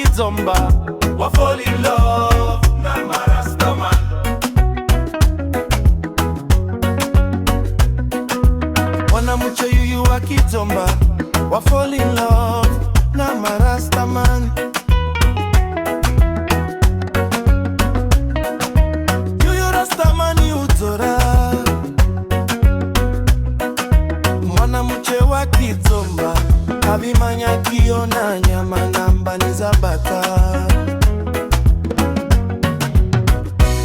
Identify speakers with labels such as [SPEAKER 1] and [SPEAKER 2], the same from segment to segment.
[SPEAKER 1] kizomba wa fall in love na marastaman. Mwanamche yuyu wa kizomba wa fall in love na marastaman. Yuyu rastamani utora. Mwanamche wa kizomba abimanya kiona nyama namba ni zabata.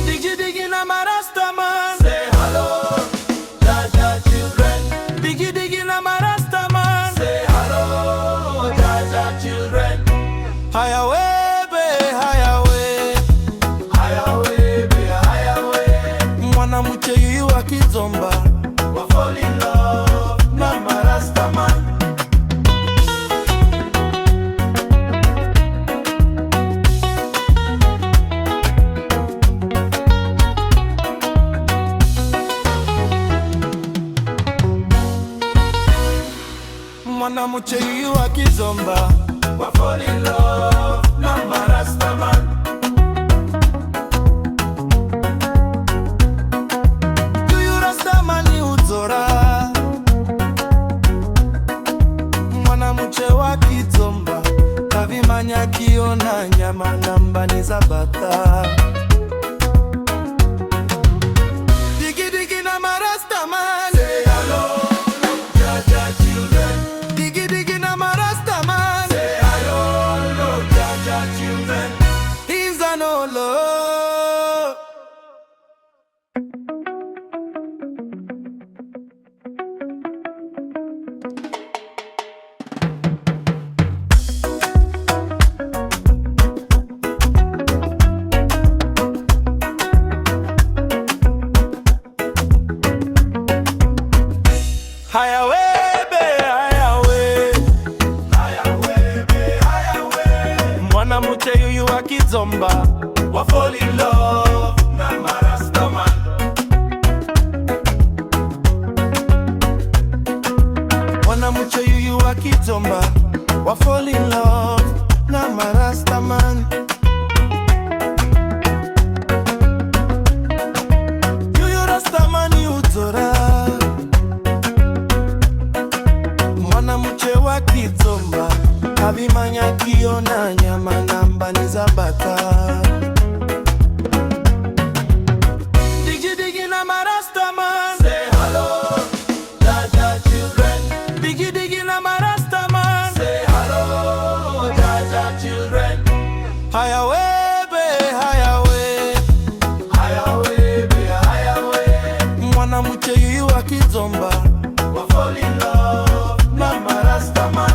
[SPEAKER 1] Digi digi na marastaman. Say hello, Jaja children. Digi digi na marastaman. Say hello, Jaja children. Haya webe, haya we. Haya webe, haya we. Mwanamche yuyu wa kizomba wa fall in love na marastaman. Mwanamche yuyu wa kizomba wa fall in love na marastaman. Yuyu rastamani uzora. Mwanamche wa kizomba kavimanya kiona nyama namba ni zabata. Digi digi na marastaman. Say hello, Jaja children. Digi digi na marastaman. Say hello, Jaja children. He's an olo. Haya webe, haya we. Haya webe, haya we. Mwanamche yuyu wa kizomba wa fall in love na marastaman. Mwanamche yuyu wa kizomba wa fall in love na marastaman. Yuyu rastamani utora. Mwanamche wa kizomba abimanya kiona nyama namba ni zabata. Digi digi na marastaman. Say hello, Jaja children. Digi digi na marastaman. Say hello, Jaja children. Haya webe, haya we. Haya webe, haya we. Mwanamche yuyu wa kizomba wa fall in love na marastaman.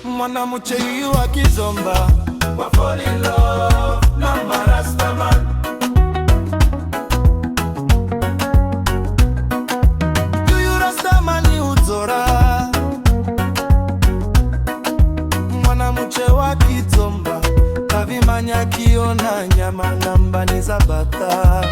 [SPEAKER 1] Mwanamche yuyu wa kizomba wa fall in love na marastaman. Yuyu rastamani uzora. Mwanamche wa kizomba kavimanya kiona nyama namba ni zabata.